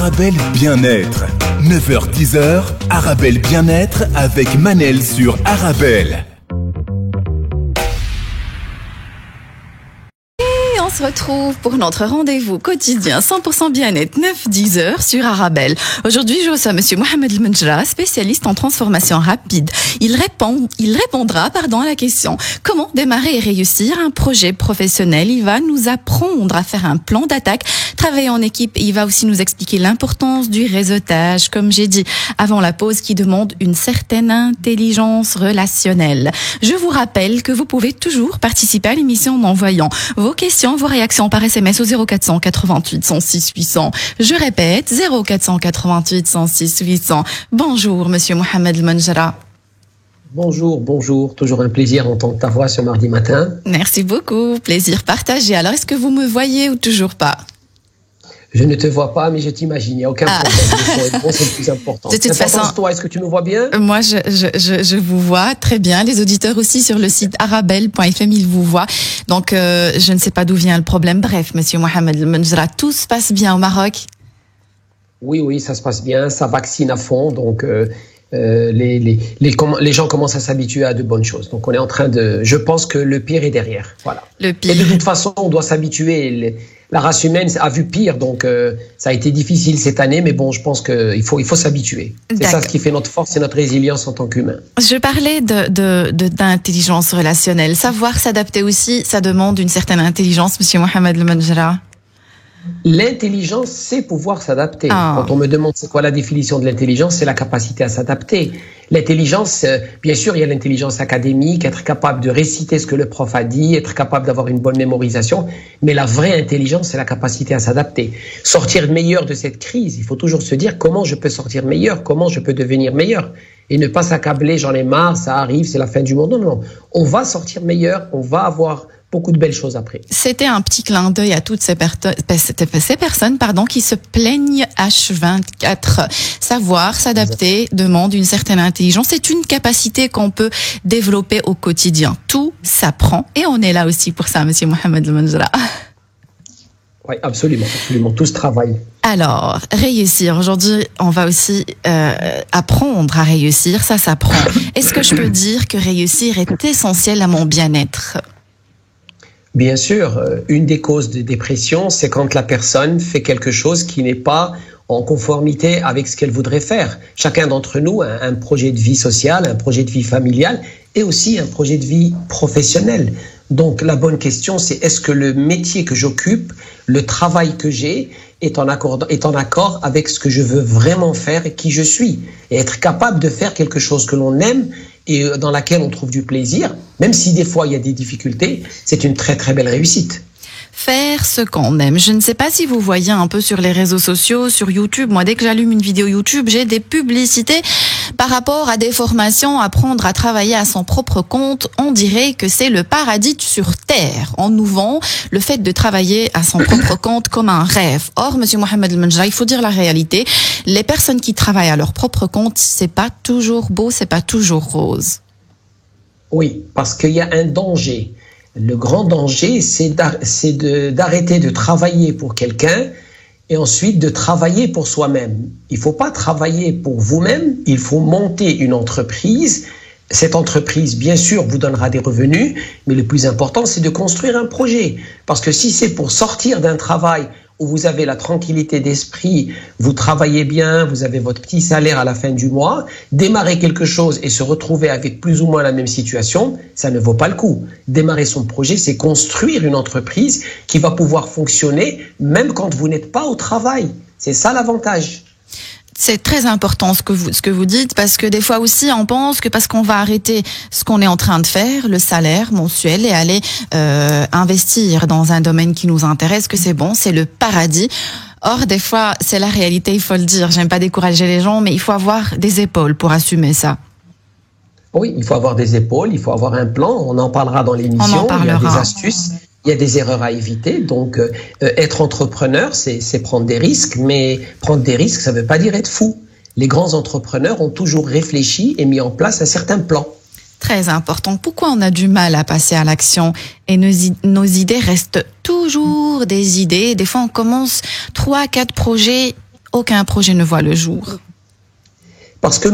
Arabelle Bien-être. 9h-10h, Arabelle Bien-être avec Manel sur Arabelle. On se retrouve pour notre rendez-vous quotidien 100% bien-être 9-10 heures sur Arabelle. Aujourd'hui, je reçois monsieur Mohamed El Menjra, spécialiste en transformation rapide. Il répondra à la question comment démarrer et réussir un projet professionnel. Il va nous apprendre à faire un plan d'attaque, travailler en équipe. Il va aussi nous expliquer l'importance du réseautage, comme j'ai dit avant la pause, qui demande une certaine intelligence relationnelle. Je vous rappelle que vous pouvez toujours participer à l'émission en envoyant vos questions, vos réactions par SMS au 0488 106 800. Je répète, 0488 106 800. Bonjour, monsieur Mohamed El Menjra. Bonjour. Toujours un plaisir d'entendre ta voix ce mardi matin. Merci beaucoup. Plaisir partagé. Alors, est-ce que vous me voyez ou toujours pas? Je ne te vois pas, mais je t'imagine. Il n'y a aucun problème. C'est le plus important. De toute façon, toi, est-ce que tu me vois bien? Moi, je vous vois très bien. Les auditeurs aussi sur le site arabelle.fm, ils vous voient. Donc, je ne sais pas d'où vient le problème. Bref, monsieur Mohamed El Menjra, tout se passe bien au Maroc? Oui, ça se passe bien. Ça vaccine à fond. Donc, les gens commencent à s'habituer à de bonnes choses. Donc, on est en train de... Je pense que le pire est derrière. Voilà. Le pire. Et de toute façon, on doit s'habituer. La race humaine a vu pire, donc ça a été difficile cette année, mais bon, je pense qu'il faut s'habituer. C'est ça ce qui fait notre force et notre résilience en tant qu'humain. Je parlais d'intelligence relationnelle. Savoir s'adapter aussi, ça demande une certaine intelligence, monsieur Mohamed El Menjra. L'intelligence, c'est pouvoir s'adapter. Quand on me demande c'est quoi la définition de l'intelligence, c'est la capacité à s'adapter. L'intelligence, bien sûr, il y a l'intelligence académique, être capable de réciter ce que le prof a dit, être capable d'avoir une bonne mémorisation, mais la vraie intelligence, c'est la capacité à s'adapter. Sortir meilleur de cette crise, il faut toujours se dire comment je peux sortir meilleur, comment je peux devenir meilleur, et ne pas s'accabler, j'en ai marre, ça arrive, c'est la fin du monde. Non. On va sortir meilleur, on va avoir beaucoup de belles choses après. C'était un petit clin d'œil à toutes ces personnes qui se plaignent H24. Savoir s'adapter demande une certaine intelligence. C'est une capacité qu'on peut développer au quotidien. Tout s'apprend et on est là aussi pour ça, monsieur Mohamed El Menjra. Oui, absolument. Tout se travaille. Alors, réussir. Aujourd'hui, on va aussi apprendre à réussir. Ça s'apprend. Est-ce que je peux dire que réussir est essentiel à mon bien-être ? Bien sûr, une des causes de dépression, c'est quand la personne fait quelque chose qui n'est pas en conformité avec ce qu'elle voudrait faire. Chacun d'entre nous a un projet de vie sociale, un projet de vie familiale et aussi un projet de vie professionnelle. Donc la bonne question, c'est est-ce que le métier que j'occupe, le travail que j'ai est en accord avec ce que je veux vraiment faire et qui je suis. Et être capable de faire quelque chose que l'on aime et dans laquelle on trouve du plaisir, même si des fois il y a des difficultés, c'est une très très belle réussite. Faire ce qu'on aime. Je ne sais pas si vous voyez un peu sur les réseaux sociaux, sur YouTube. Moi, dès que j'allume une vidéo YouTube, j'ai des publicités par rapport à des formations, apprendre à travailler à son propre compte. On dirait que c'est le paradis sur terre. On nous vend le fait de travailler à son propre compte comme un rêve. Or, monsieur Mohamed El Menjra, il faut dire la réalité. Les personnes qui travaillent à leur propre compte, c'est pas toujours beau, c'est pas toujours rose. Oui, parce qu'il y a un danger. Le grand danger, c'est d'arrêter de travailler pour quelqu'un et ensuite de travailler pour soi-même. Il ne faut pas travailler pour vous-même, il faut monter une entreprise. Cette entreprise, bien sûr, vous donnera des revenus, mais le plus important, c'est de construire un projet. Parce que si c'est pour sortir d'un travail où vous avez la tranquillité d'esprit, vous travaillez bien, vous avez votre petit salaire à la fin du mois, démarrer quelque chose et se retrouver avec plus ou moins la même situation, ça ne vaut pas le coup. Démarrer son projet, c'est construire une entreprise qui va pouvoir fonctionner même quand vous n'êtes pas au travail. C'est ça l'avantage. C'est très important ce que vous dites, parce que des fois aussi on pense que parce qu'on va arrêter ce qu'on est en train de faire, le salaire mensuel, et aller investir dans un domaine qui nous intéresse, que c'est bon, c'est le paradis. Or, des fois, c'est la réalité, il faut le dire. J'aime pas décourager les gens, mais il faut avoir des épaules pour assumer ça. Oui, il faut avoir des épaules, il faut avoir un plan. On en parlera dans l'émission. Il y a des astuces. Il y a des erreurs à éviter, donc être entrepreneur, c'est prendre des risques, mais prendre des risques, ça ne veut pas dire être fou. Les grands entrepreneurs ont toujours réfléchi et mis en place un certain plan. Très important. Pourquoi on a du mal à passer à l'action et nos idées restent toujours des idées? Des fois, on commence 3-4 projets. aucun projet ne voit le jour? Parce que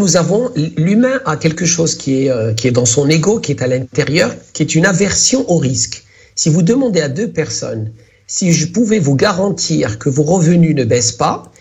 l'humain a quelque chose qui est dans son ego, qui est à l'intérieur, qui est une aversion au risque. Si vous demandez à deux personnes, si je pouvais vous garantir que vos revenus ne baissent pas,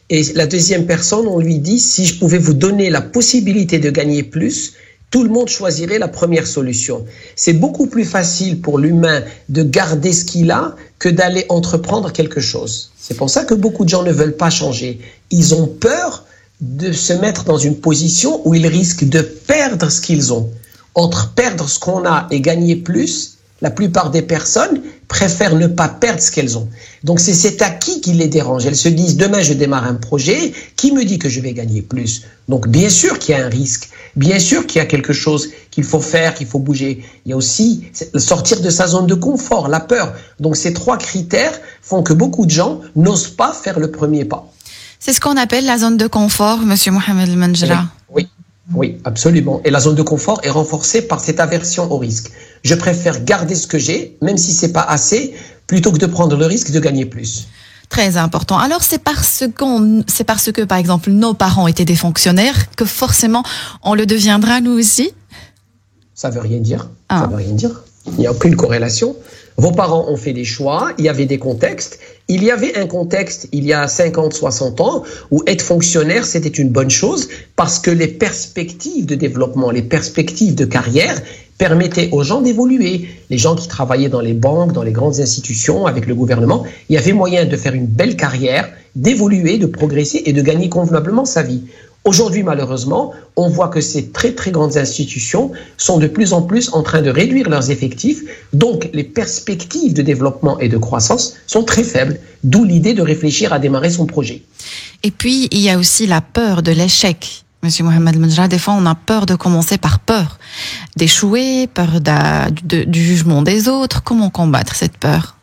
et la deuxième personne, on lui dit, si je pouvais vous donner la possibilité de gagner plus, tout le monde choisirait la première solution. C'est beaucoup plus facile pour l'humain de garder ce qu'il a que d'aller entreprendre quelque chose. C'est pour ça que beaucoup de gens ne veulent pas changer. Ils ont peur de se mettre dans une position où ils risquent de perdre ce qu'ils ont. Entre perdre ce qu'on a et gagner plus, la plupart des personnes préfèrent ne pas perdre ce qu'elles ont. Donc c'est cet acquis qui les dérange. Elles se disent, demain je démarre un projet, qui me dit que je vais gagner plus? Donc bien sûr qu'il y a un risque, bien sûr qu'il y a quelque chose qu'il faut faire, qu'il faut bouger. Il y a aussi sortir de sa zone de confort, la peur. Donc ces trois critères font que beaucoup de gens n'osent pas faire le premier pas. C'est ce qu'on appelle la zone de confort, Monsieur Mohamed El Menjra. Oui, absolument. Et la zone de confort est renforcée par cette aversion au risque. Je préfère garder ce que j'ai, même si c'est pas assez, plutôt que de prendre le risque de gagner plus. Très important. Alors c'est parce que, par exemple, nos parents étaient des fonctionnaires que forcément on le deviendra nous aussi? Ça veut rien dire. Ça veut rien dire. Il n'y a aucune corrélation. Vos parents ont fait des choix, il y avait des contextes. Il y avait un contexte, il y a 50, 60 ans, où être fonctionnaire, c'était une bonne chose parce que les perspectives de développement, les perspectives de carrière permettaient aux gens d'évoluer. Les gens qui travaillaient dans les banques, dans les grandes institutions, avec le gouvernement, il y avait moyen de faire une belle carrière, d'évoluer, de progresser et de gagner convenablement sa vie. Aujourd'hui, malheureusement, on voit que ces très très grandes institutions sont de plus en plus en train de réduire leurs effectifs, donc les perspectives de développement et de croissance sont très faibles, d'où l'idée de réfléchir à démarrer son projet. Et puis, il y a aussi la peur de l'échec. Monsieur Mohamed El Menjra, des fois, on a peur de commencer par peur d'échouer, peur du jugement des autres. Comment combattre cette peur?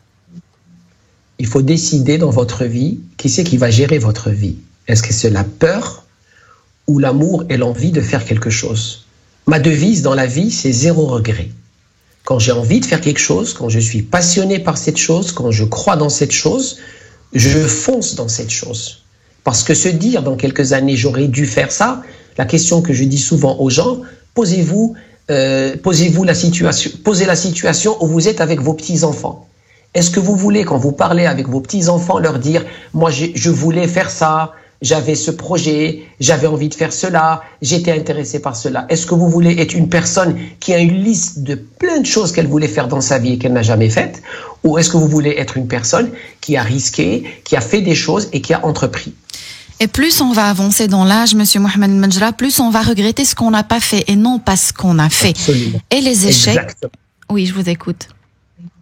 Il faut décider dans votre vie qui c'est qui va gérer votre vie. Est-ce que c'est la peur ou l'amour et l'envie de faire quelque chose? Ma devise dans la vie, c'est 0 regret. Quand j'ai envie de faire quelque chose, quand je suis passionné par cette chose, quand je crois dans cette chose, je fonce dans cette chose. Parce que se dire dans quelques années, j'aurais dû faire ça, la question que je dis souvent aux gens, posez la situation où vous êtes avec vos petits-enfants. Est-ce que vous voulez, quand vous parlez avec vos petits-enfants, leur dire, moi je voulais faire ça, j'avais ce projet, j'avais envie de faire cela, j'étais intéressé par cela. Est-ce que vous voulez être une personne qui a une liste de plein de choses qu'elle voulait faire dans sa vie et qu'elle n'a jamais faites? Ou est-ce que vous voulez être une personne qui a risqué, qui a fait des choses et qui a entrepris? Et plus on va avancer dans l'âge, Monsieur Mohamed El Menjra, plus on va regretter ce qu'on n'a pas fait et non pas ce qu'on a fait. Absolument. Et les échecs. Exactement. Oui, je vous écoute.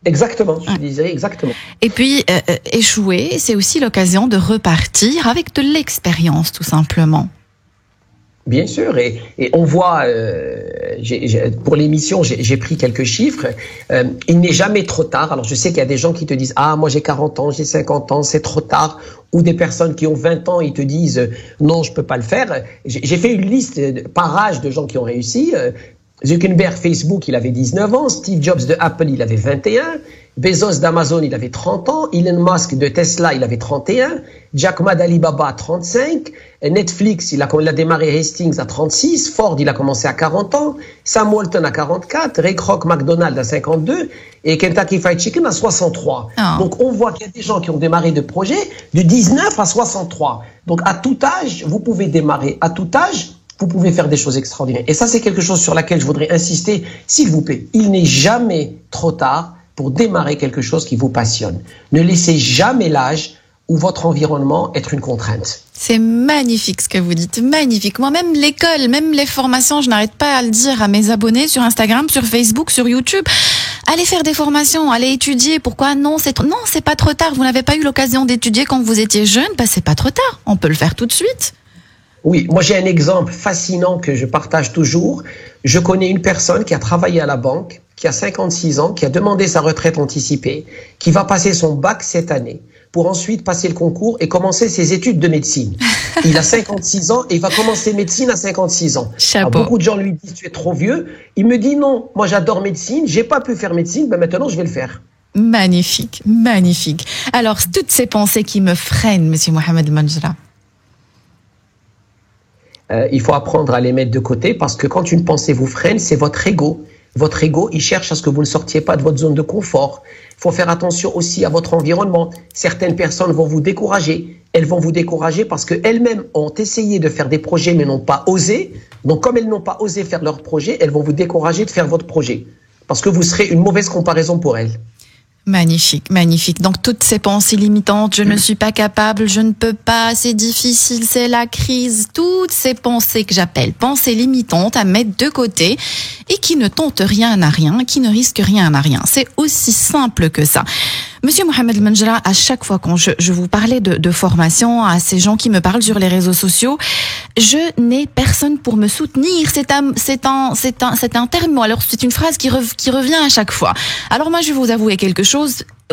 Exactement, je disais exactement. Et puis, échouer, c'est aussi l'occasion de repartir avec de l'expérience, tout simplement. Bien sûr, et on voit, pour l'émission, j'ai pris quelques chiffres. Il n'est jamais trop tard. Alors, je sais qu'il y a des gens qui te disent « Ah, moi j'ai 40 ans, j'ai 50 ans, c'est trop tard ». Ou des personnes qui ont 20 ans, ils te disent « Non, je peux pas le faire ». J'ai fait une liste par âge de gens qui ont réussi. Zuckerberg, Facebook, il avait 19 ans. Steve Jobs de Apple, il avait 21. Bezos d'Amazon, il avait 30 ans. Elon Musk de Tesla, il avait 31. Jack Ma d'Alibaba, 35. Netflix, il a démarré Hastings à 36. Ford, il a commencé à 40 ans. Sam Walton à 44. Ray Kroc, McDonald's à 52. Et Kentucky Fried Chicken à 63. Oh. Donc, on voit qu'il y a des gens qui ont démarré de projets de 19 à 63. Donc, à tout âge, vous pouvez démarrer. À tout âge, vous pouvez faire des choses extraordinaires. Et ça, c'est quelque chose sur laquelle je voudrais insister. S'il vous plaît, il n'est jamais trop tard pour démarrer quelque chose qui vous passionne. Ne laissez jamais l'âge ou votre environnement être une contrainte. C'est magnifique ce que vous dites, magnifique. Moi-même, l'école, même les formations, je n'arrête pas à le dire à mes abonnés sur Instagram, sur Facebook, sur YouTube. Allez faire des formations, allez étudier. Pourquoi non, c'est pas trop tard. Vous n'avez pas eu l'occasion d'étudier quand vous étiez jeune, c'est pas trop tard. On peut le faire tout de suite. Oui, moi j'ai un exemple fascinant que je partage toujours. Je connais une personne qui a travaillé à la banque, qui a 56 ans, qui a demandé sa retraite anticipée, qui va passer son bac cette année, pour ensuite passer le concours et commencer ses études de médecine. Il a 56 ans et il va commencer médecine à 56 ans. Alors, beaucoup de gens lui disent « tu es trop vieux ». Il me dit « non, moi j'adore médecine, j'ai pas pu faire médecine, maintenant je vais le faire ». Magnifique, magnifique. Alors, toutes ces pensées qui me freinent, Monsieur Mohamed El Menjra. il faut apprendre à les mettre de côté parce que quand une pensée vous freine, c'est votre ego. Votre ego, il cherche à ce que vous ne sortiez pas de votre zone de confort. Il faut faire attention aussi à votre environnement. Certaines personnes vont vous décourager. Elles vont vous décourager parce qu'elles-mêmes ont essayé de faire des projets mais n'ont pas osé. Donc comme elles n'ont pas osé faire leur projet, elles vont vous décourager de faire votre projet. Parce que vous serez une mauvaise comparaison pour elles. Magnifique, magnifique. Donc toutes ces pensées limitantes, je ne suis pas capable, je ne peux pas, c'est difficile, c'est la crise, toutes ces pensées que j'appelle pensées limitantes à mettre de côté et qui ne tentent rien à rien, qui ne risquent rien à rien. C'est aussi simple que ça. Monsieur Mohamed El-Menjra, à chaque fois quand je vous parlais de formation, à ces gens qui me parlent sur les réseaux sociaux, je n'ai personne pour me soutenir. C'est un terme, alors c'est une phrase qui revient à chaque fois. Alors moi, je vais vous avouer quelque chose.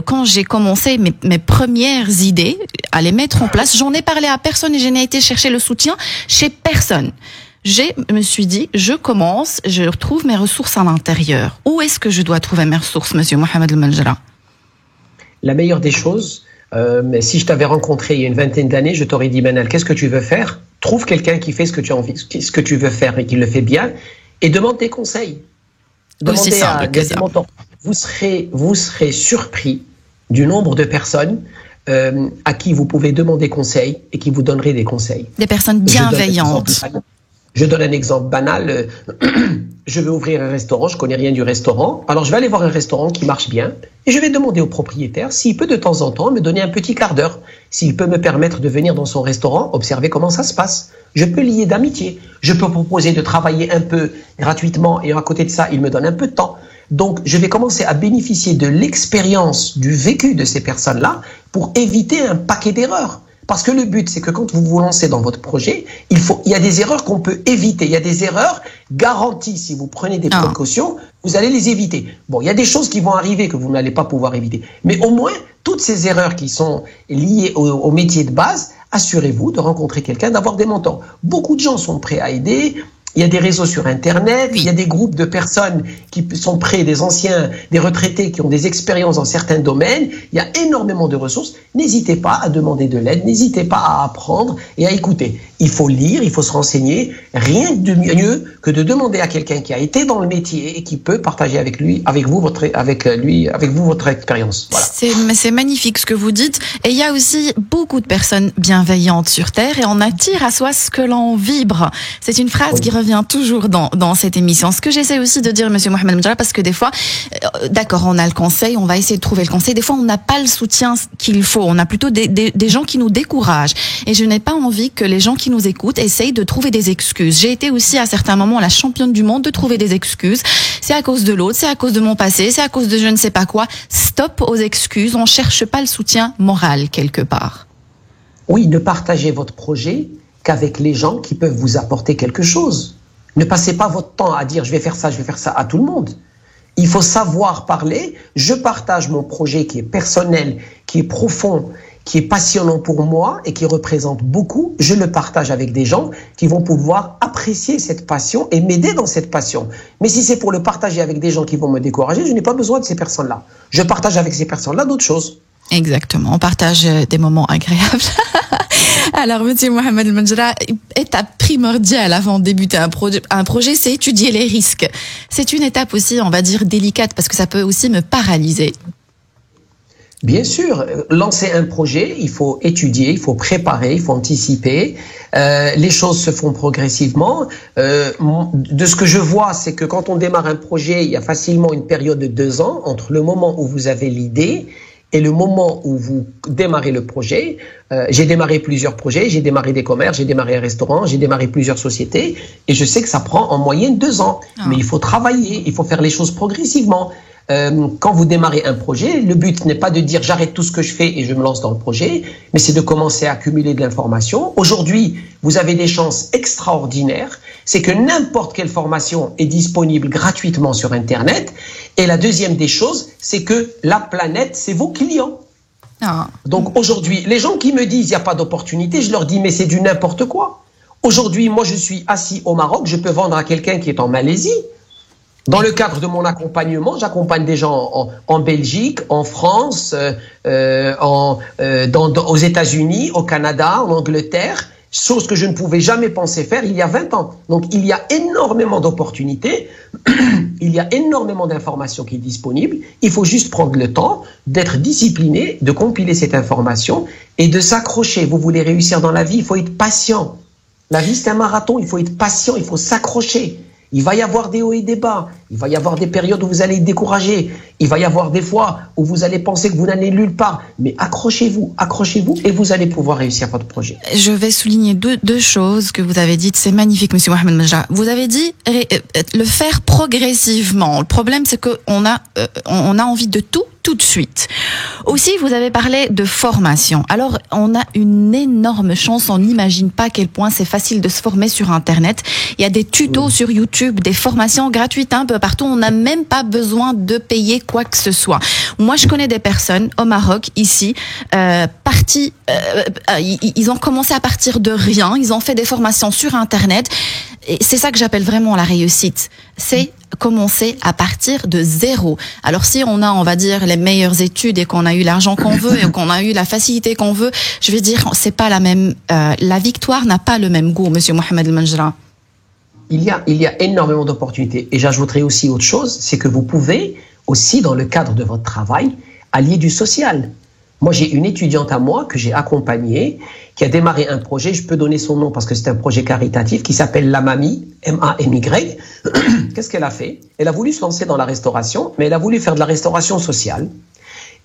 Quand j'ai commencé mes premières idées à les mettre en place, j'en ai parlé à personne et je n'ai été chercher le soutien chez personne. Je me suis dit, je retrouve mes ressources à l'intérieur. Où est-ce que je dois trouver mes ressources, monsieur Mohamed El-Menjra? La meilleure des choses, mais si je t'avais rencontré il y a une vingtaine d'années, je t'aurais dit, Manal, qu'est-ce que tu veux faire? Trouve quelqu'un qui fait ce que tu as envie, ce que tu veux faire et qui le fait bien, et demande des conseils. Demandez à des mentors. Vous serez surpris du nombre de personnes à qui vous pouvez demander conseil et qui vous donneraient des conseils. Des personnes bienveillantes. Je donne un exemple banal. Je vais ouvrir un restaurant, je connais rien du restaurant. Alors je vais aller voir un restaurant qui marche bien et je vais demander au propriétaire s'il peut de temps en temps me donner un petit quart d'heure, s'il peut me permettre de venir dans son restaurant, observer comment ça se passe. Je peux lier d'amitié. Je peux proposer de travailler un peu gratuitement et à côté de ça, il me donne un peu de temps. Donc je vais commencer à bénéficier de l'expérience, du vécu de ces personnes-là pour éviter un paquet d'erreurs. Parce que le but, c'est que quand vous vous lancez dans votre projet, il y a des erreurs qu'on peut éviter. Il y a des erreurs garanties. Si vous prenez des précautions, vous allez les éviter. Bon, il y a des choses qui vont arriver que vous n'allez pas pouvoir éviter. Mais au moins, toutes ces erreurs qui sont liées au métier de base, assurez-vous de rencontrer quelqu'un, d'avoir des mentors. Beaucoup de gens sont prêts à aider. Il y a des réseaux sur Internet, il y a des groupes de personnes qui sont prêts, des anciens, des retraités qui ont des expériences dans certains domaines. Il y a énormément de ressources. N'hésitez pas à demander de l'aide, n'hésitez pas à apprendre et à écouter. Il faut lire, il faut se renseigner. Rien de mieux que de demander à quelqu'un qui a été dans le métier et qui peut partager avec vous votre expérience. Voilà. C'est magnifique ce que vous dites. Et il y a aussi beaucoup de personnes bienveillantes sur Terre et on attire à soi ce que l'on vibre. C'est une phrase qui revient toujours dans cette émission. Ce que j'essaie aussi de dire, monsieur Mohamed El-Menjra, parce que des fois, d'accord, on a le conseil, on va essayer de trouver le conseil. Des fois, on n'a pas le soutien qu'il faut. On a plutôt des gens qui nous découragent. Et je n'ai pas envie que les gens qui nous écoutent essayent de trouver des excuses. J'ai été aussi à certains moments la championne du monde de trouver des excuses. C'est à cause de l'autre, c'est à cause de mon passé, c'est à cause de je ne sais pas quoi. Stop aux excuses. On cherche pas le soutien moral quelque part. Oui, ne partagez votre projet qu'avec les gens qui peuvent vous apporter quelque chose. Ne passez pas votre temps à dire je vais faire ça à tout le monde. Il faut savoir parler. Je partage mon projet qui est personnel, qui est profond, qui est passionnant pour moi et qui représente beaucoup. Je le partage avec des gens qui vont pouvoir apprécier cette passion et m'aider dans cette passion. Mais si c'est pour le partager avec des gens qui vont me décourager, je n'ai pas besoin de ces personnes-là. Je partage avec ces personnes-là d'autres choses. Exactement, on partage des moments agréables. Alors, monsieur Mohamed El-Menjra, étape primordiale avant de débuter un projet, c'est étudier les risques. C'est une étape aussi, on va dire, délicate, parce que ça peut aussi me paralyser. Bien sûr, lancer un projet, il faut étudier, il faut préparer, il faut anticiper. Les choses se font progressivement. De ce que je vois, c'est que quand on démarre un projet, il y a facilement une période de 2 ans entre le moment où vous avez l'idée et le moment où vous démarrez le projet. J'ai démarré plusieurs projets, j'ai démarré des commerces, j'ai démarré un restaurant, j'ai démarré plusieurs sociétés et je sais que ça prend en moyenne 2 ans. Mais il faut travailler, il faut faire les choses progressivement. Quand vous démarrez un projet, le but n'est pas de dire j'arrête tout ce que je fais et je me lance dans le projet, mais c'est de commencer à accumuler de l'information. Aujourd'hui, vous avez des chances extraordinaires, c'est que n'importe quelle formation est disponible gratuitement sur Internet. Et la deuxième des choses, c'est que la planète, c'est vos clients. Donc aujourd'hui, les gens qui me disent il n'y a pas d'opportunité, je leur dis mais c'est du n'importe quoi. Aujourd'hui, moi je suis assis au Maroc, je peux vendre à quelqu'un qui est en Malaisie. Dans le cadre de mon accompagnement, j'accompagne des gens en Belgique, en France, aux États-Unis, au Canada, en Angleterre. chose que je ne pouvais jamais penser faire il y a 20 ans. Donc, il y a énormément d'opportunités, il y a énormément d'informations qui est disponible. Il faut juste prendre le temps d'être discipliné, de compiler cette information et de s'accrocher. Vous voulez réussir dans la vie, il faut être patient. La vie, c'est un marathon, il faut être patient, il faut s'accrocher. Il va y avoir des hauts et des bas. Il va y avoir des périodes où vous allez être découragé. Il va y avoir des fois où vous allez penser que vous n'allez nulle part. Mais accrochez-vous et vous allez pouvoir réussir votre projet. Je vais souligner deux choses que vous avez dites. C'est magnifique, monsieur Mohamed Menjra. Vous avez dit le faire progressivement. Le problème, c'est qu'on a envie de tout de suite. Aussi, vous avez parlé de formation. Alors, on a une énorme chance. On n'imagine pas à quel point c'est facile de se former sur Internet. Il y a des tutos sur YouTube, des formations gratuites un peu partout. On n'a même pas besoin de payer quoi que ce soit. Moi, je connais des personnes au Maroc, ici, ils ont commencé à partir de rien. Ils ont fait des formations sur Internet. Et c'est ça que j'appelle vraiment la réussite. C'est commencer à partir de zéro. Alors si on va dire, les meilleures études et qu'on a eu l'argent qu'on veut et qu'on a eu la facilité qu'on veut, je vais dire, c'est pas la même, la victoire n'a pas le même goût, monsieur Mohamed Menjra. Il y a énormément d'opportunités. Et j'ajouterai aussi autre chose, c'est que vous pouvez aussi, dans le cadre de votre travail, allier du social. Moi, j'ai une étudiante à moi que j'ai accompagnée, qui a démarré un projet, je peux donner son nom parce que c'est un projet caritatif, qui s'appelle La Mamie, M-A-M-Y. Qu'est-ce qu'elle a fait? Elle a voulu se lancer dans la restauration, mais elle a voulu faire de la restauration sociale.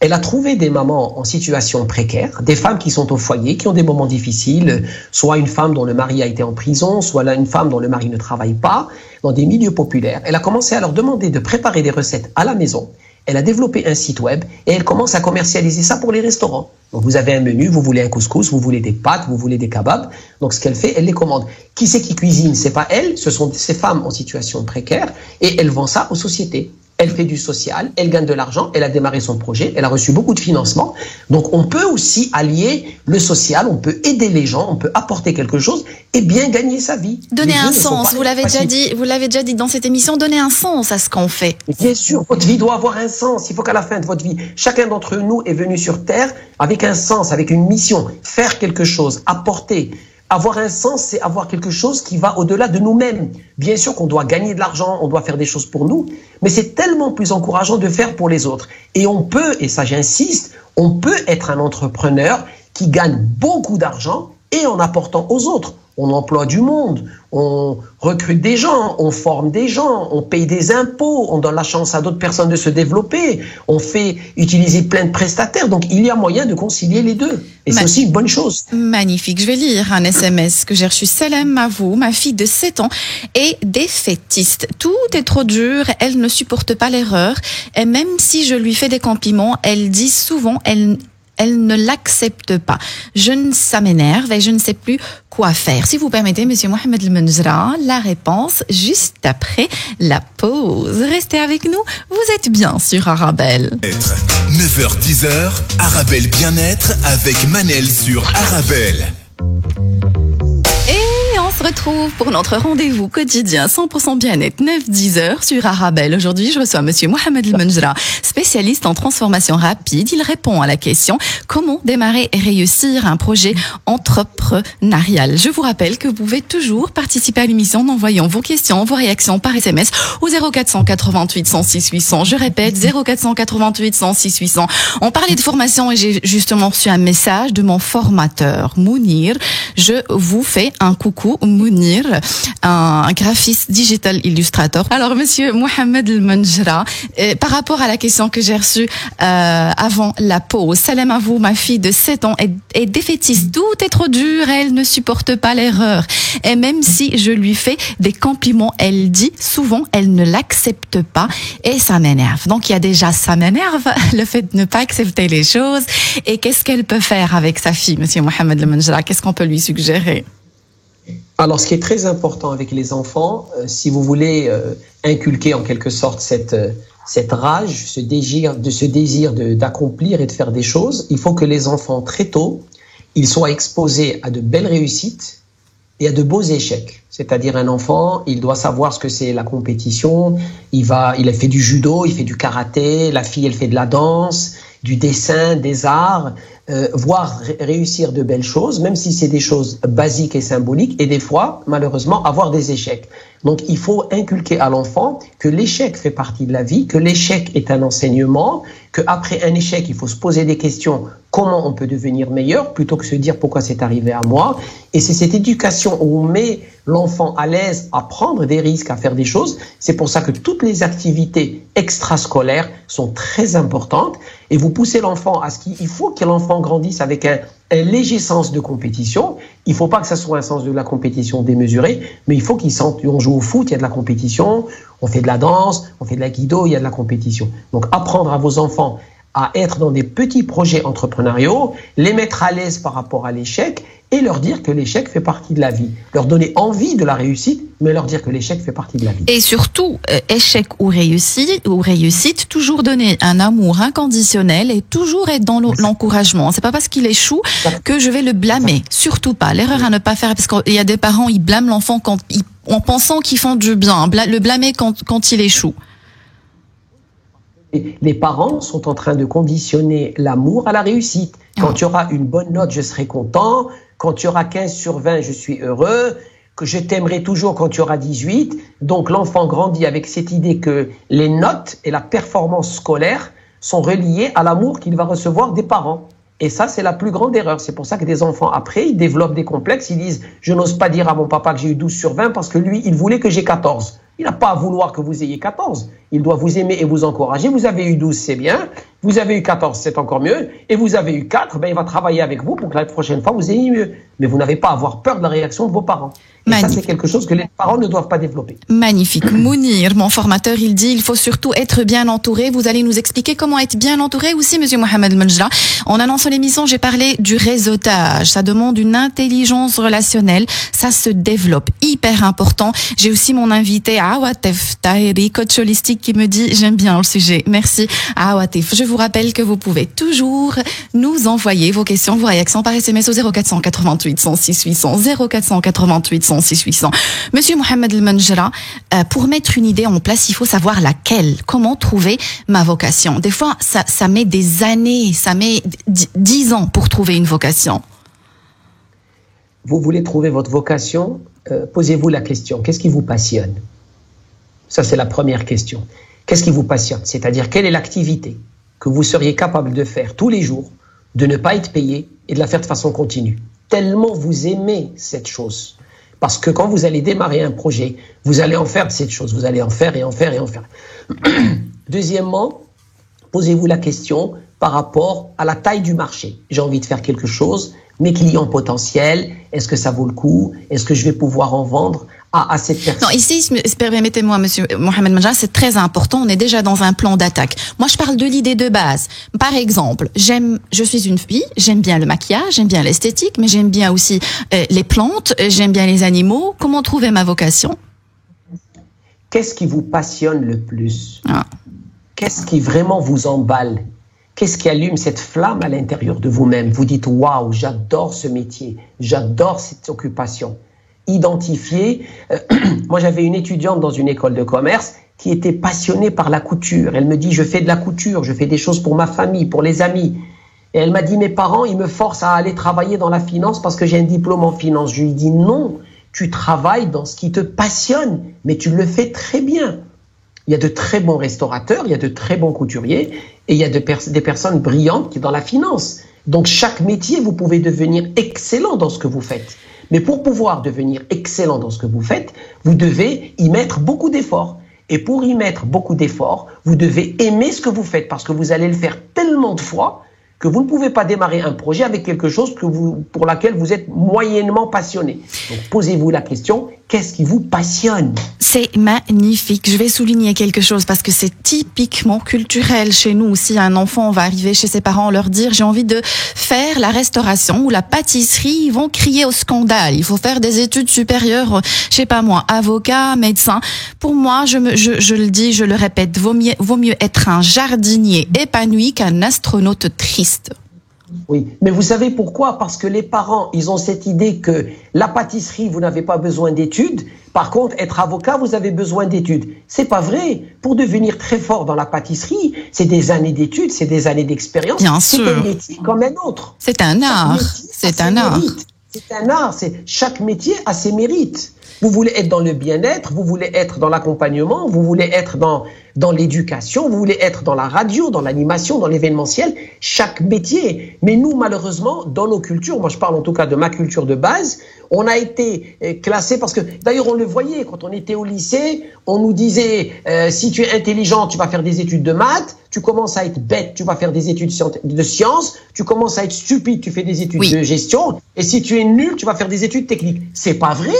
Elle a trouvé des mamans en situation précaire, des femmes qui sont au foyer, qui ont des moments difficiles, soit une femme dont le mari a été en prison, soit une femme dont le mari ne travaille pas, dans des milieux populaires. Elle a commencé à leur demander de préparer des recettes à la maison. Elle a développé un site web et elle commence à commercialiser ça pour les restaurants. Donc vous avez un menu, vous voulez un couscous, vous voulez des pâtes, vous voulez des kebabs. Donc ce qu'elle fait, elle les commande. Qui c'est qui cuisine? C'est pas elle, ce sont ces femmes en situation précaire et elle vend ça aux sociétés. Elle fait du social, elle gagne de l'argent, elle a démarré son projet, elle a reçu beaucoup de financement. Donc on peut aussi allier le social, on peut aider les gens, on peut apporter quelque chose et bien gagner sa vie. Donner un sens, vous l'avez déjà dit dans cette émission, donner un sens à ce qu'on fait. Bien sûr, votre vie doit avoir un sens. Il faut qu'à la fin de votre vie, chacun d'entre nous est venu sur Terre avec un sens, avec une mission, faire quelque chose, apporter. Avoir un sens, c'est avoir quelque chose qui va au-delà de nous-mêmes. Bien sûr qu'on doit gagner de l'argent, on doit faire des choses pour nous, mais c'est tellement plus encourageant de faire pour les autres. Et on peut, et ça j'insiste, on peut être un entrepreneur qui gagne beaucoup d'argent et en apportant aux autres. On emploie du monde, on recrute des gens, on forme des gens, on paye des impôts, on donne la chance à d'autres personnes de se développer, on fait utiliser plein de prestataires. Donc, il y a moyen de concilier les deux. Et c'est aussi une bonne chose. Magnifique. Je vais lire un SMS que j'ai reçu. Salam à vous, ma fille de 7 ans est défaitiste. Tout est trop dur, elle ne supporte pas l'erreur. Et même si je lui fais des compliments, elle dit souvent, elle ne l'accepte pas. Ça m'énerve et je ne sais plus quoi faire. Si vous permettez, monsieur Mohamed Menjra, la réponse juste après la pause. Restez avec nous, vous êtes bien sur Arabelle. 9h-10h, Arabelle Bien-être avec Manel sur Arabelle. On se retrouve pour notre rendez-vous quotidien 100% bien-être 9-10h sur Arabelle. Aujourd'hui, je reçois monsieur Mohamed Menjra, spécialiste en transformation rapide. Il répond à la question comment démarrer et réussir un projet entrepreneurial. Je vous rappelle que vous pouvez toujours participer à l'émission en envoyant vos questions, vos réactions par SMS au 0488 106 800. Je répète, 0488 106 800. On parlait de formation et j'ai justement reçu un message de mon formateur, Mounir. Je vous fais un coucou, Mounir, un graphiste digital illustrator. Alors, monsieur Mohamed Menjra, par rapport à la question que j'ai reçue avant la pause, salam à vous, ma fille de 7 ans est défaitiste. Tout est trop dur, elle ne supporte pas l'erreur. Et même si je lui fais des compliments, elle dit souvent, elle ne l'accepte pas et ça m'énerve. Donc, il y a déjà ça m'énerve, le fait de ne pas accepter les choses. Et qu'est-ce qu'elle peut faire avec sa fille, monsieur Mohamed Menjra? Qu'est-ce qu'on peut lui suggérer? Alors, ce qui est très important avec les enfants, si vous voulez inculquer en quelque sorte cette rage, ce désir d'accomplir et de faire des choses, il faut que les enfants, très tôt, ils soient exposés à de belles réussites et à de beaux échecs. C'est-à-dire un enfant, il doit savoir ce que c'est la compétition, il a fait du judo, il fait du karaté, la fille, elle fait de la danse, du dessin, des arts. voir réussir de belles choses, même si c'est des choses basiques et symboliques, et des fois, malheureusement, avoir des échecs. Donc, il faut inculquer à l'enfant que l'échec fait partie de la vie, que l'échec est un enseignement, qu'après un échec, il faut se poser des questions, comment on peut devenir meilleur, plutôt que se dire pourquoi c'est arrivé à moi. Et c'est cette éducation où on met l'enfant à l'aise à prendre des risques, à faire des choses. C'est pour ça que toutes les activités extrascolaires sont très importantes. Et vous poussez l'enfant à ce qu'il faut que l'enfant grandisse avec un léger sens de compétition. Il ne faut pas que ça soit un sens de la compétition démesuré, mais il faut qu'il sente, on joue au foot, il y a de la compétition, on fait de la danse, on fait de la guido, il y a de la compétition. Donc apprendre à vos enfants à être dans des petits projets entrepreneuriaux, les mettre à l'aise par rapport à l'échec et leur dire que l'échec fait partie de la vie. Leur donner envie de la réussite, mais leur dire que l'échec fait partie de la vie. Et surtout, échec ou réussite, toujours donner un amour inconditionnel et toujours être dans l'encouragement. C'est pas parce qu'il échoue que je vais le blâmer. Surtout pas. L'erreur à ne pas faire, parce qu'il y a des parents, ils blâment l'enfant en pensant qu'ils font du bien. Le blâmer quand il échoue. Les parents sont en train de conditionner l'amour à la réussite. Quand tu auras une bonne note, je serai content. Quand tu auras 15 sur 20, je suis heureux. Que je t'aimerai toujours quand tu auras 18. Donc l'enfant grandit avec cette idée que les notes et la performance scolaire sont reliées à l'amour qu'il va recevoir des parents. Et ça, c'est la plus grande erreur. C'est pour ça que des enfants, après, ils développent des complexes. Ils disent, je n'ose pas dire à mon papa que j'ai eu 12 sur 20 parce que lui, il voulait que j'ai 14. Il n'a pas à vouloir que vous ayez 14. Il doit vous aimer et vous encourager. Vous avez eu 12, c'est bien. Vous avez eu 14, c'est encore mieux. Et vous avez eu 4, ben il va travailler avec vous pour que la prochaine fois, vous ayez mieux. Mais vous n'avez pas à avoir peur de la réaction de vos parents. Et ça, c'est quelque chose que les parents ne doivent pas développer. Magnifique. Mounir, mon formateur, il dit, il faut surtout être bien entouré. Vous allez nous expliquer comment être bien entouré aussi, monsieur Mohamed Menjra. En annonçant l'émission, j'ai parlé du réseautage. Ça demande une intelligence relationnelle. Ça se développe. Hyper important. J'ai aussi mon invité, Awatif Tahiri, coach holistique, qui me dit, j'aime bien le sujet. Merci, Awatif. Je vous rappelle que vous pouvez toujours nous envoyer vos questions, vos réactions par SMS au 0488 106 800, 0488 106 800. Monsieur Mohamed El Menjra, pour mettre une idée en place, il faut savoir laquelle. Comment trouver ma vocation? Des fois, ça met des années, ça met 10 ans pour trouver une vocation. Vous voulez trouver votre vocation? Posez-vous la question, qu'est-ce qui vous passionne? Ça, c'est la première question. Qu'est-ce qui vous passionne? C'est-à-dire, quelle est l'activité que vous seriez capable de faire tous les jours, de ne pas être payé et de la faire de façon continue? Tellement vous aimez cette chose. Parce que quand vous allez démarrer un projet, vous allez en faire de cette chose. Vous allez en faire et en faire et en faire. Deuxièmement, posez-vous la question par rapport à la taille du marché. J'ai envie de faire quelque chose. Mes clients potentiels, est-ce que ça vaut le coup? Est-ce que je vais pouvoir en vendre à cette personne? Non, ici, permettez-moi, monsieur Mohamed Menjra, c'est très important. On est déjà dans un plan d'attaque. Moi, je parle de l'idée de base. Par exemple, je suis une fille, j'aime bien le maquillage, j'aime bien l'esthétique, mais j'aime bien aussi les plantes, j'aime bien les animaux. Comment trouver ma vocation? Qu'est-ce qui vous passionne le plus? Qu'est-ce qui vraiment vous emballe? Qu'est-ce qui allume cette flamme à l'intérieur de vous-même? Vous dites, waouh, j'adore ce métier, j'adore cette occupation. Identifier. Moi, j'avais une étudiante dans une école de commerce qui était passionnée par la couture. Elle me dit, je fais de la couture, je fais des choses pour ma famille, pour les amis. Et elle m'a dit, mes parents, ils me forcent à aller travailler dans la finance parce que j'ai un diplôme en finance. Je lui dis, non, tu travailles dans ce qui te passionne, mais tu le fais très bien. Il y a de très bons restaurateurs, il y a de très bons couturiers et il y a des personnes brillantes qui sont dans la finance. Donc, chaque métier, vous pouvez devenir excellent dans ce que vous faites. Mais pour pouvoir devenir excellent dans ce que vous faites, vous devez y mettre beaucoup d'efforts. Et pour y mettre beaucoup d'efforts, vous devez aimer ce que vous faites parce que vous allez le faire tellement de fois que vous ne pouvez pas démarrer un projet avec quelque chose pour laquelle vous êtes moyennement passionné. Donc, posez-vous la question, qu'est-ce qui vous passionne? C'est magnifique. Je vais souligner quelque chose parce que c'est typiquement culturel chez nous. Si un enfant va arriver chez ses parents, leur dire j'ai envie de faire la restauration ou la pâtisserie, ils vont crier au scandale. Il faut faire des études supérieures, je sais pas moi, avocat, médecin. Pour moi, je le dis, je le répète, vaut mieux être un jardinier épanoui qu'un astronaute triste. Oui, mais vous savez pourquoi? Parce que les parents, ils ont cette idée que la pâtisserie, vous n'avez pas besoin d'études. Par contre, être avocat, vous avez besoin d'études. C'est pas vrai. Pour devenir très fort dans la pâtisserie, c'est des années d'études, c'est des années d'expérience. Bien c'est sûr. un métier comme un autre. C'est un art. C'est un art. C'est un art. Chaque métier a ses mérites. Vous voulez être dans le bien-être, vous voulez être dans l'accompagnement, vous voulez être dans l'éducation, vous voulez être dans la radio, dans l'animation, dans l'événementiel, chaque métier. Mais nous, malheureusement, dans nos cultures, moi je parle en tout cas de ma culture de base, on a été classé parce que, d'ailleurs on le voyait, quand on était au lycée, on nous disait, si tu es intelligent, tu vas faire des études de maths, tu commences à être bête, tu vas faire des études de sciences, tu commences à être stupide, tu fais des études de gestion, et si tu es nul, tu vas faire des études techniques. C'est pas vrai.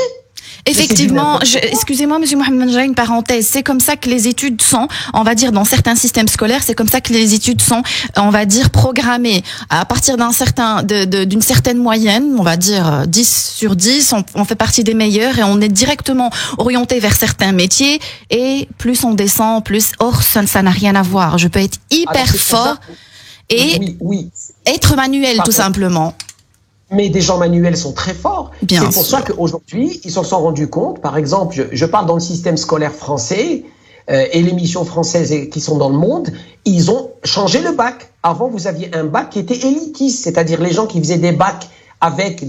Effectivement, excusez-moi, monsieur Mohamed Menjra, une parenthèse. C'est comme ça que les études sont, on va dire, dans certains systèmes scolaires, c'est comme ça que les études sont, on va dire, programmées. À partir d'une certaine moyenne, on va dire 10 sur 10, on fait partie des meilleurs et on est directement orienté vers certains métiers. Et plus on descend, plus, ça n'a rien à voir. Je peux être hyper fort et être manuel, tout simplement. Mais des gens manuels sont très forts. C'est pour ça qu'aujourd'hui, ils s'en sont rendus compte. Par exemple, je parle dans le système scolaire français et les missions françaises qui sont dans le monde, ils ont changé le bac. Avant, vous aviez un bac qui était élitiste, c'est-à-dire les gens qui faisaient des bacs avec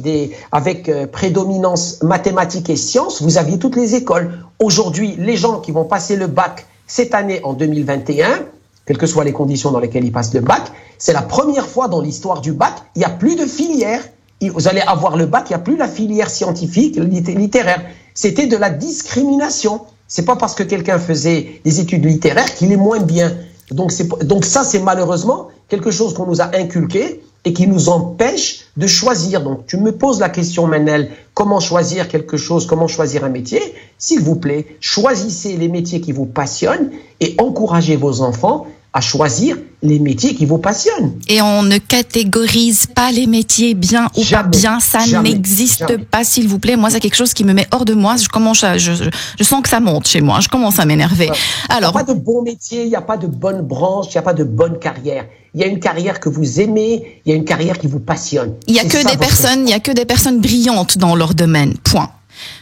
prédominance mathématiques et sciences, vous aviez toutes les écoles. Aujourd'hui, les gens qui vont passer le bac cette année en 2021, quelles que soient les conditions dans lesquelles ils passent le bac, c'est la première fois dans l'histoire du bac, il n'y a plus de filière. Vous allez avoir le bac, il n'y a plus la filière scientifique, littéraire. C'était de la discrimination. C'est pas parce que quelqu'un faisait des études littéraires qu'il est moins bien. Donc ça, c'est malheureusement quelque chose qu'on nous a inculqué et qui nous empêche de choisir. Donc tu me poses la question, Manel, comment choisir quelque chose, comment choisir un métier? S'il vous plaît, choisissez les métiers qui vous passionnent et encouragez vos enfants à choisir les métiers qui vous passionnent. Et on ne catégorise pas les métiers bien ou pas bien, ça n'existe pas, s'il vous plaît. Moi, c'est quelque chose qui me met hors de moi. Je sens que ça monte chez moi. Je commence à m'énerver. Alors, il n'y a pas de bon métier, il n'y a pas de bonne branche, il n'y a pas de bonne carrière. Il y a une carrière que vous aimez, il y a une carrière qui vous passionne. Il y a que des personnes brillantes dans leur domaine. Point.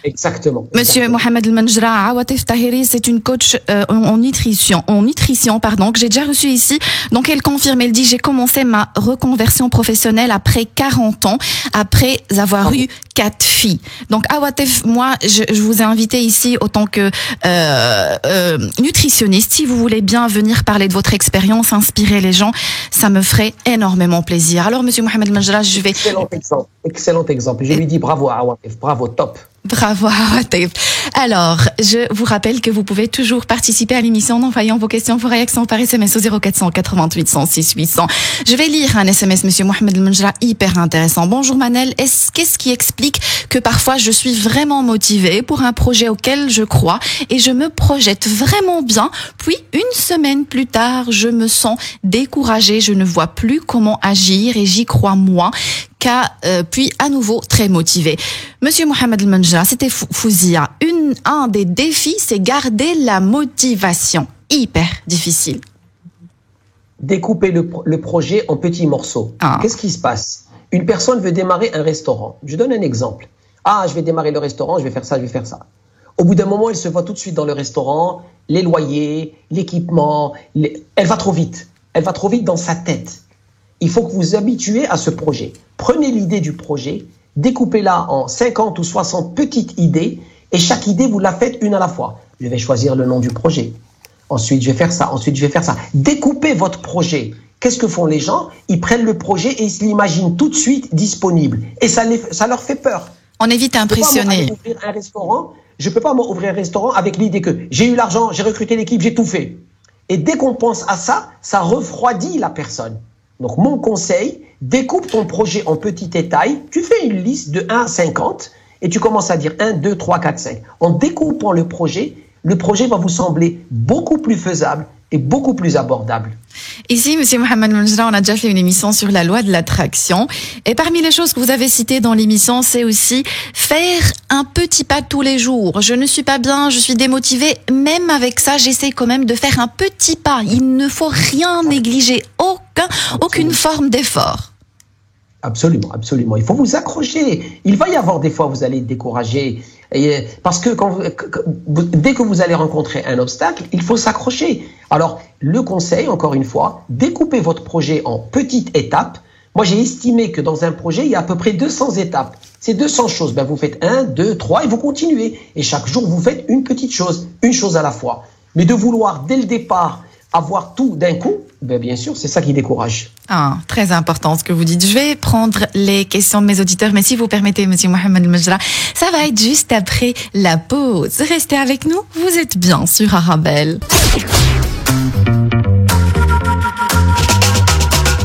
Exactement. Monsieur Mohamed Menjra, Awatif Tahiri, c'est une coach en nutrition, que j'ai déjà reçue ici. Donc elle confirme, elle dit, j'ai commencé ma reconversion professionnelle après 40 ans, après avoir eu 4 filles. Donc Awatif, moi, je vous ai invité ici autant que nutritionniste. Si vous voulez bien venir parler de votre expérience, inspirer les gens, ça me ferait énormément plaisir. Alors monsieur Mohamed Menjra, je vais... Excellent exemple. Je lui dis bravo à Awatif, bravo, top. Bravo, Awatif. Alors, je vous rappelle que vous pouvez toujours participer à l'émission en envoyant vos questions, vos réactions par SMS au 0488 106 800. Je vais lire un SMS, monsieur Mohamed Menjra, hyper intéressant. Bonjour Manel, qu'est-ce qui explique que parfois je suis vraiment motivée pour un projet auquel je crois et je me projette vraiment bien, puis une semaine plus tard, je me sens découragée, je ne vois plus comment agir et j'y crois moins. Puis à nouveau très motivé. Monsieur Mohamed Menjra, c'était Fouzia. Un des défis, c'est garder la motivation. Hyper difficile. Découper le projet en petits morceaux. Qu'est-ce qui se passe? Une personne veut démarrer un restaurant. Je donne un exemple. Je vais démarrer le restaurant, je vais faire ça, je vais faire ça. Au bout d'un moment, elle se voit tout de suite dans le restaurant, les loyers, l'équipement. Elle va trop vite. Elle va trop vite dans sa tête. Il faut que vous vous habituez à ce projet. Prenez l'idée du projet, découpez-la en 50 ou 60 petites idées et chaque idée, vous la faites une à la fois. Je vais choisir le nom du projet. Ensuite, je vais faire ça. Ensuite, je vais faire ça. Découpez votre projet. Qu'est-ce que font les gens? Ils prennent le projet et ils se l'imaginent tout de suite disponible. Et ça leur fait peur. On est vite impressionné. Je ne peux pas m'ouvrir un restaurant avec l'idée que j'ai eu l'argent, j'ai recruté l'équipe, j'ai tout fait. Et dès qu'on pense à ça, ça refroidit la personne. Donc, mon conseil, découpe ton projet en petits détails. Tu fais une liste de 1 à 50 et tu commences à dire 1, 2, 3, 4, 5. En découpant le projet va vous sembler beaucoup plus faisable et beaucoup plus abordable. Ici, monsieur Mohamed Menjra, on a déjà fait une émission sur la loi de l'attraction. Et parmi les choses que vous avez citées dans l'émission, c'est aussi faire un petit pas tous les jours. Je ne suis pas bien, je suis démotivée. Même avec ça, j'essaie quand même de faire un petit pas. Il ne faut rien négliger, aucune forme d'effort. Absolument, absolument. Il faut vous accrocher. Il va y avoir des fois, vous allez être découragé. Parce que dès que vous allez rencontrer un obstacle, il faut s'accrocher. Alors, le conseil, encore une fois, découpez votre projet en petites étapes. Moi, j'ai estimé que dans un projet, il y a à peu près 200 étapes. Ces 200 choses, vous faites 1, 2, 3 et vous continuez. Et chaque jour, vous faites une petite chose, une chose à la fois. Mais de vouloir, dès le départ, avoir tout d'un coup, bien sûr, c'est ça qui décourage. Ah, très important ce que vous dites. Je vais prendre les questions de mes auditeurs, mais si vous permettez, Monsieur Mohamed Majra, ça va être juste après la pause. Restez avec nous, vous êtes bien sur Arabelle.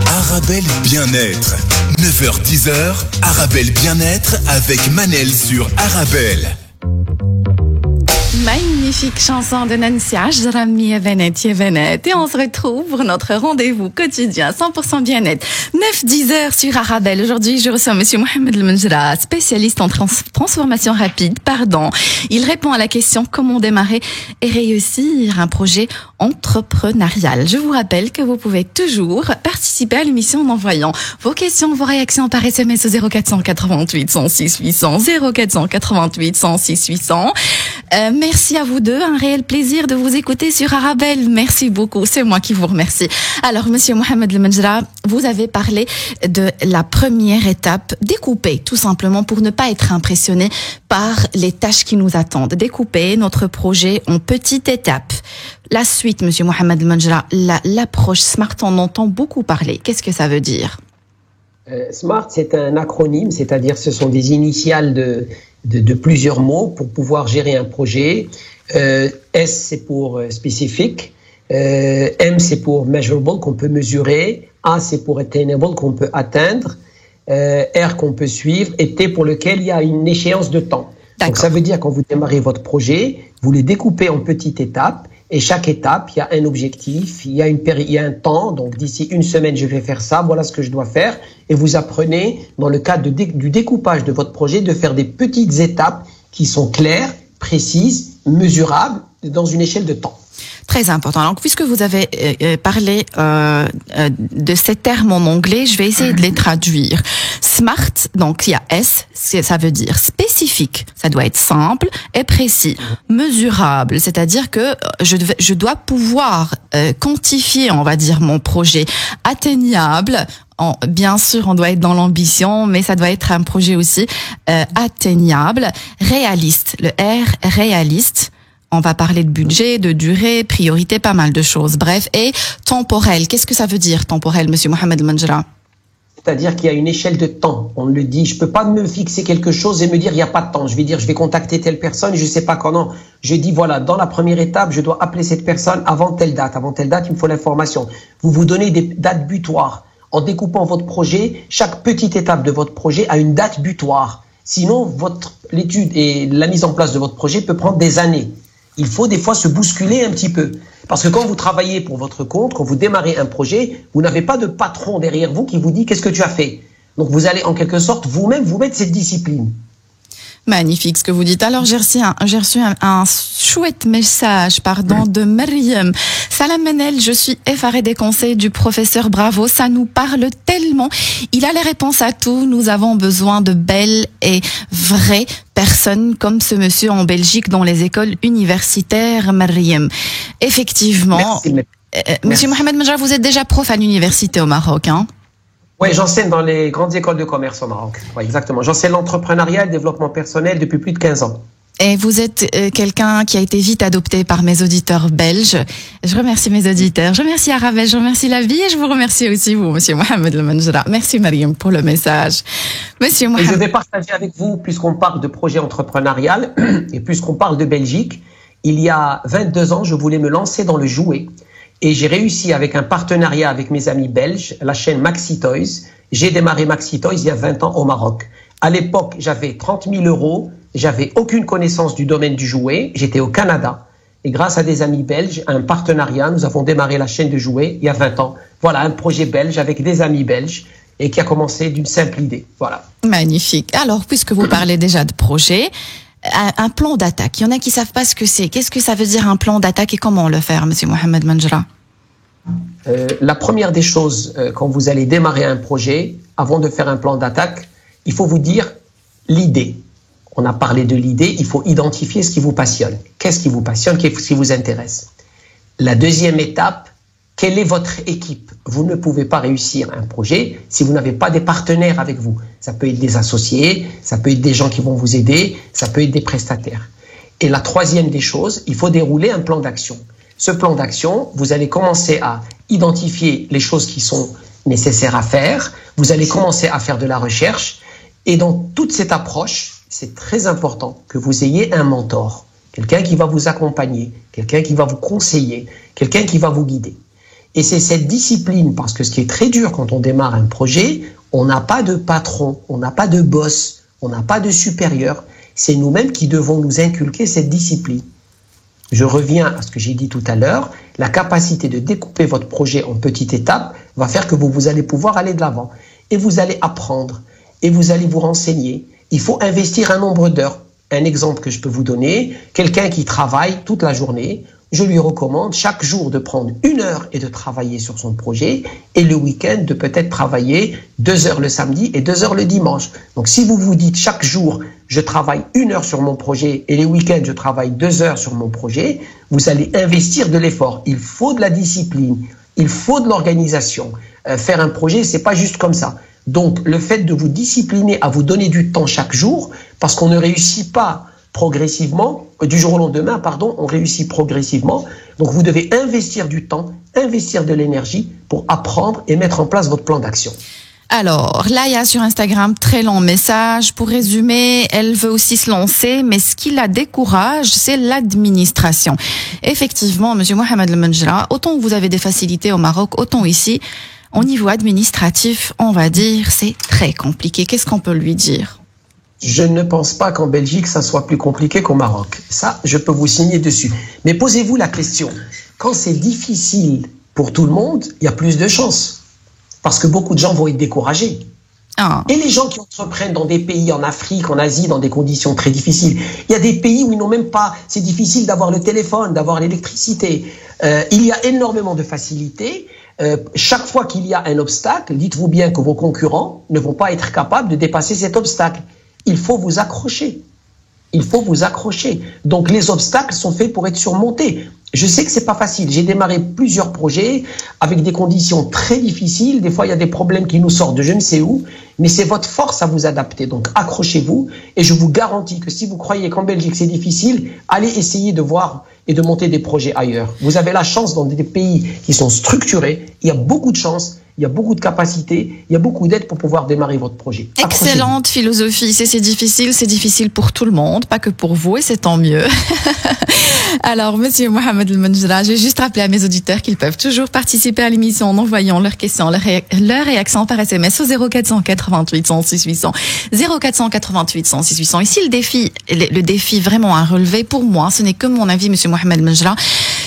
Arabelle Bien-être. 9h-10h, Arabelle Bien-être avec Manel sur Arabelle. Magnifique chanson de Nancy Ajrami, Yevenet. Et on se retrouve pour notre rendez-vous quotidien 100% bien-être. 9-10 heures sur Arabelle. Aujourd'hui, je reçois Monsieur Mohamed Manjra, spécialiste en transformation rapide. Il répond à la question comment démarrer et réussir un projet entrepreneurial. Je vous rappelle que vous pouvez toujours participer à l'émission en envoyant vos questions, vos réactions par SMS au 0488 106 800, 0488 106 800. Merci à vous deux, un réel plaisir de vous écouter sur Arabelle. Merci beaucoup, c'est moi qui vous remercie. Alors, Monsieur Mohamed Manjra, vous avez parlé de la première étape, découper tout simplement pour ne pas être impressionné par les tâches qui nous attendent. Découper notre projet en petites étapes. La suite, Monsieur Mohamed Manjra, l'approche SMART, on entend beaucoup parler. Qu'est-ce que ça veut dire? SMART, c'est un acronyme, c'est-à-dire ce sont des initiales de plusieurs mots pour pouvoir gérer un projet. S, c'est pour spécifique. M, c'est pour measurable, qu'on peut mesurer. A, c'est pour attainable, qu'on peut atteindre. R, qu'on peut suivre. Et T, pour lequel il y a une échéance de temps. Donc, ça veut dire quand vous démarrez votre projet, vous les découpez en petites étapes. Et chaque étape, il y a un objectif, il y a un temps. Donc, d'ici une semaine, je vais faire ça. Voilà ce que je dois faire. Et vous apprenez, dans le cadre du découpage de votre projet, de faire des petites étapes qui sont claires, précises, mesurables, dans une échelle de temps. Très important. Donc, puisque vous avez parlé de ces termes en anglais, je vais essayer de les traduire. SMART, donc il y a S, ça veut dire spécifique, ça doit être simple et précis. Mesurable, c'est-à-dire que je dois pouvoir quantifier, on va dire, mon projet. Atteignable, bien sûr, on doit être dans l'ambition, mais ça doit être un projet aussi atteignable. Réaliste, le R, réaliste. On va parler de budget, de durée, priorité, pas mal de choses. Bref, et temporel. Qu'est-ce que ça veut dire, temporel, Monsieur Mohamed Manjra? C'est-à-dire qu'il y a une échelle de temps. On le dit. Je peux pas me fixer quelque chose et me dire il n'y a pas de temps. Je vais dire je vais contacter telle personne, je sais pas quand. Non. Je dis voilà, dans la première étape, je dois appeler cette personne avant telle date. Avant telle date, il me faut l'information. Vous vous donnez des dates butoirs. En découpant votre projet, chaque petite étape de votre projet a une date butoir. Sinon, l'étude et la mise en place de votre projet peut prendre des années. Il faut des fois se bousculer un petit peu. Parce que quand vous travaillez pour votre compte, quand vous démarrez un projet, vous n'avez pas de patron derrière vous qui vous dit qu'est-ce que tu as fait. Donc vous allez en quelque sorte vous-même vous mettre cette discipline. Magnifique ce que vous dites. Alors j'ai reçu un chouette message, de Mariam. Salam Manel, je suis effarée des conseils du professeur Bravo. Ça nous parle tellement. Il a les réponses à tout. Nous avons besoin de belles et vraies personnes comme ce monsieur en Belgique dans les écoles universitaires, Mariam. Effectivement. Merci. Monsieur Mohamed Manjra, vous êtes déjà prof à l'université au Maroc, hein? Oui, j'enseigne dans les grandes écoles de commerce au Maroc. Oui, exactement. J'enseigne l'entrepreneuriat et le développement personnel depuis plus de 15 ans. Et vous êtes quelqu'un qui a été vite adopté par mes auditeurs belges. Je remercie mes auditeurs, je remercie Arabelle, je remercie la vie et je vous remercie aussi vous, Monsieur Mohamed Manjra. Merci Mariam pour le message. Monsieur Mohamed. Et je vais partager avec vous, puisqu'on parle de projet entrepreneurial et puisqu'on parle de Belgique, il y a 22 ans, je voulais me lancer dans le jouet. Et j'ai réussi avec un partenariat avec mes amis belges, la chaîne Maxi Toys. J'ai démarré Maxi Toys il y a 20 ans au Maroc. À l'époque, j'avais 30 000 €. J'avais aucune connaissance du domaine du jouet. J'étais au Canada. Et grâce à des amis belges, un partenariat, nous avons démarré la chaîne de jouets il y a 20 ans. Voilà, un projet belge avec des amis belges et qui a commencé d'une simple idée. Voilà. Magnifique. Alors, puisque vous parlez déjà de projet, un plan d'attaque. Il y en a qui savent pas ce que c'est. Qu'est-ce que ça veut dire un plan d'attaque et comment le faire, Monsieur Mohamed Manjra? La première des choses, quand vous allez démarrer un projet, avant de faire un plan d'attaque, il faut vous dire l'idée. On a parlé de l'idée, il faut identifier ce qui vous passionne. Qu'est-ce qui vous passionne, qu'est-ce qui vous intéresse? La deuxième étape, quelle est votre équipe? Vous ne pouvez pas réussir un projet si vous n'avez pas des partenaires avec vous. Ça peut être des associés, ça peut être des gens qui vont vous aider, ça peut être des prestataires. Et la troisième des choses, il faut dérouler un plan d'action. Ce plan d'action, vous allez commencer à identifier les choses qui sont nécessaires à faire, vous allez commencer à faire de la recherche, et dans toute cette approche, c'est très important que vous ayez un mentor, quelqu'un qui va vous accompagner, quelqu'un qui va vous conseiller, quelqu'un qui va vous guider. Et c'est cette discipline, parce que ce qui est très dur quand on démarre un projet, on n'a pas de patron, on n'a pas de boss, on n'a pas de supérieur. C'est nous-mêmes qui devons nous inculquer cette discipline. Je reviens à ce que j'ai dit tout à l'heure, la capacité de découper votre projet en petites étapes va faire que vous allez pouvoir aller de l'avant. Et vous allez apprendre, et vous allez vous renseigner. Il faut investir un nombre d'heures. Un exemple que je peux vous donner, quelqu'un qui travaille toute la journée, je lui recommande chaque jour de prendre 1 heure et de travailler sur son projet, et le week-end de peut-être travailler 2 heures le samedi et 2 heures le dimanche. Donc si vous vous dites chaque jour, je travaille 1 heure sur mon projet et les week-ends, je travaille 2 heures sur mon projet, vous allez investir de l'effort. Il faut de la discipline, il faut de l'organisation. Faire un projet, c'est pas juste comme ça. Donc le fait de vous discipliner à vous donner du temps chaque jour, parce qu'on ne réussit pas progressivement, du jour au lendemain, on réussit progressivement. Donc vous devez investir du temps, investir de l'énergie pour apprendre et mettre en place votre plan d'action. Alors, là, il y a sur Instagram très long message. Pour résumer, elle veut aussi se lancer, mais ce qui la décourage, c'est l'administration. Effectivement, Monsieur Mohamed El-Menjra, autant vous avez des facilités au Maroc, autant ici, au niveau administratif, on va dire, c'est très compliqué. Qu'est-ce qu'on peut lui dire? Je ne pense pas qu'en Belgique, ça soit plus compliqué qu'au Maroc. Ça, je peux vous signer dessus. Mais posez-vous la question. Quand c'est difficile pour tout le monde, il y a plus de chances. Parce que beaucoup de gens vont être découragés. Ah. Et les gens qui entreprennent dans des pays en Afrique, en Asie, dans des conditions très difficiles, il y a des pays où ils n'ont même pas... C'est difficile d'avoir le téléphone, d'avoir l'électricité. Il y a énormément de facilités. Chaque fois qu'il y a un obstacle, dites-vous bien que vos concurrents ne vont pas être capables de dépasser cet obstacle. Il faut vous accrocher. Il faut vous accrocher. Donc les obstacles sont faits pour être surmontés. Je sais que c'est pas facile. J'ai démarré plusieurs projets avec des conditions très difficiles. Des fois, il y a des problèmes qui nous sortent de je ne sais où. Mais c'est votre force à vous adapter. Donc accrochez-vous. Et je vous garantis que si vous croyez qu'en Belgique c'est difficile, allez essayer de voir et de monter des projets ailleurs. Vous avez la chance dans des pays qui sont structurés. Il y a beaucoup de chance. Il y a beaucoup de capacités, il y a beaucoup d'aide pour pouvoir démarrer votre projet. Excellente philosophie. C'est difficile pour tout le monde, pas que pour vous, et c'est tant mieux. Alors, Monsieur Mohamed El-Menjra, je vais juste rappeler à mes auditeurs qu'ils peuvent toujours participer à l'émission en envoyant leurs questions, leurs réactions par SMS au 0488 106 800. 0488 106 800. Ici, le défi vraiment à relever, pour moi, ce n'est que mon avis, Monsieur Mohamed El-Menjra,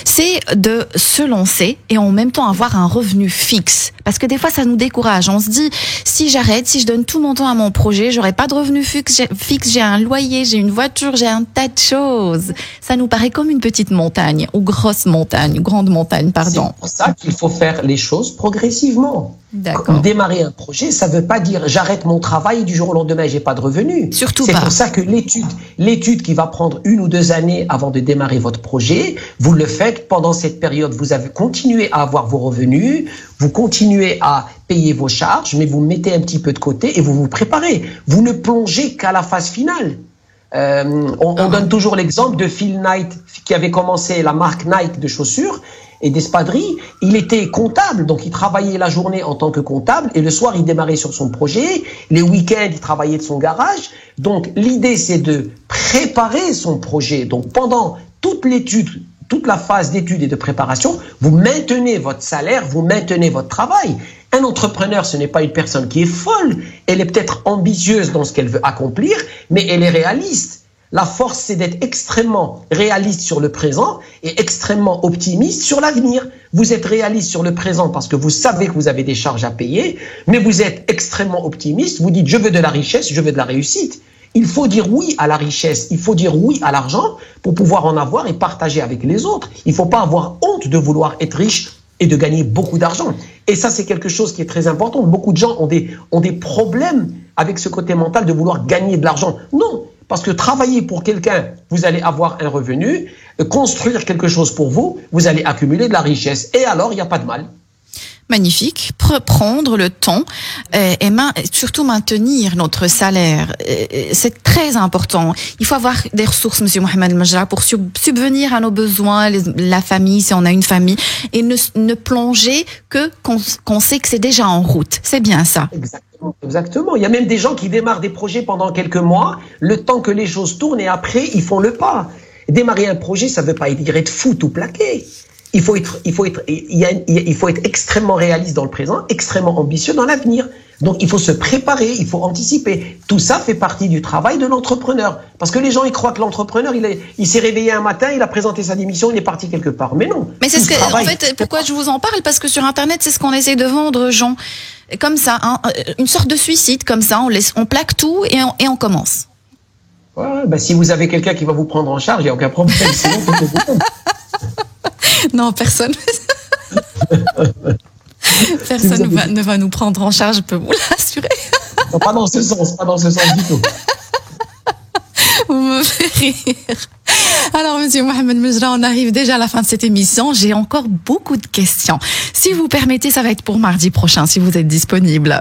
c'est de se lancer et en même temps avoir un revenu fixe. Parce que des fois, ça nous décourage. On se dit, si j'arrête, si je donne tout mon temps à mon projet, j'aurai pas de revenu fixe, j'ai un loyer, j'ai une voiture, j'ai un tas de choses. Ça nous paraît comme une petite montagne, ou grande montagne, pardon. C'est pour ça qu'il faut faire les choses progressivement. D'accord. Démarrer un projet, ça veut pas dire j'arrête mon travail et du jour au lendemain j'ai pas de revenus. Surtout pas. C'est pour ça que l'étude qui va prendre 1 ou 2 années avant de démarrer votre projet, vous le faites pendant cette période. Vous avez continué à avoir vos revenus, vous continuez à payer vos charges, mais vous mettez un petit peu de côté et vous vous préparez. Vous ne plongez qu'à la phase finale. On donne toujours l'exemple de Phil Knight qui avait commencé la marque Nike de chaussures et d'espadrilles. Il était comptable, donc il travaillait la journée en tant que comptable et le soir il démarrait sur son projet. Les week-ends il travaillait de son garage. Donc l'idée c'est de préparer son projet. Donc pendant toute l'étude, toute la phase d'étude et de préparation, vous maintenez votre salaire, vous maintenez votre travail. Un entrepreneur, ce n'est pas une personne qui est folle. Elle est peut-être ambitieuse dans ce qu'elle veut accomplir, mais elle est réaliste. La force, c'est d'être extrêmement réaliste sur le présent et extrêmement optimiste sur l'avenir. Vous êtes réaliste sur le présent parce que vous savez que vous avez des charges à payer, mais vous êtes extrêmement optimiste. Vous dites, je veux de la richesse, je veux de la réussite. Il faut dire oui à la richesse, il faut dire oui à l'argent pour pouvoir en avoir et partager avec les autres. Il ne faut pas avoir honte de vouloir être riche et de gagner beaucoup d'argent. Et ça, c'est quelque chose qui est très important. Beaucoup de gens ont des problèmes avec ce côté mental de vouloir gagner de l'argent. Non, parce que travailler pour quelqu'un, vous allez avoir un revenu, construire quelque chose pour vous, vous allez accumuler de la richesse. Et alors, il n'y a pas de mal. Magnifique, prendre le temps et surtout maintenir notre salaire. C'est très important. Il faut avoir des ressources, Monsieur Mohamed Majra, pour subvenir à nos besoins, la famille, si on a une famille, et ne plonger que qu'on sait que c'est déjà en route. C'est bien ça. Exactement. Il y a même des gens qui démarrent des projets pendant quelques mois, le temps que les choses tournent, et après, ils font le pas. Démarrer un projet, ça ne veut pas dire être fou ou plaqué. Il faut être extrêmement réaliste dans le présent, extrêmement ambitieux dans l'avenir. Donc, il faut se préparer, il faut anticiper. Tout ça fait partie du travail de l'entrepreneur. Parce que les gens, ils croient que l'entrepreneur, il s'est réveillé un matin, il a présenté sa démission, il est parti quelque part. Mais non. Mais c'est ce que, en fait, pourquoi je vous en parle? Parce que sur Internet, c'est ce qu'on essaie de vendre aux gens. Comme ça, hein, une sorte de suicide, comme ça, on plaque tout et on commence. Ouais, bah, si vous avez quelqu'un qui va vous prendre en charge, il n'y a aucun problème. Sinon, non, personne. Personne ne va nous prendre en charge, je peux vous l'assurer. Non, pas dans ce sens du tout. Vous me faites rire. Alors, Monsieur Mohamed Majra, on arrive déjà à la fin de cette émission. J'ai encore beaucoup de questions. Si vous permettez, ça va être pour mardi prochain, si vous êtes disponible.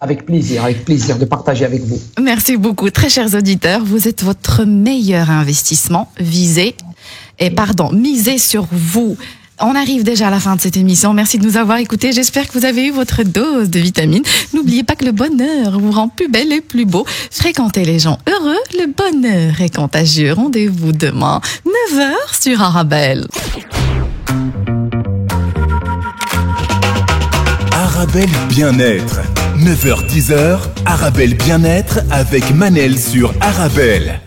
Avec plaisir de partager avec vous. Merci beaucoup. Très chers auditeurs, vous êtes votre meilleur investissement. Misez sur vous. On arrive déjà à la fin de cette émission. Merci de nous avoir écoutés. J'espère que vous avez eu votre dose de vitamines. N'oubliez pas que le bonheur vous rend plus belle et plus beau. Fréquentez les gens heureux. Le bonheur est contagieux. Rendez-vous demain, 9h sur Arabelle. Arabelle Bien-être. 9h-10h, Arabelle Bien-être avec Manel sur Arabelle.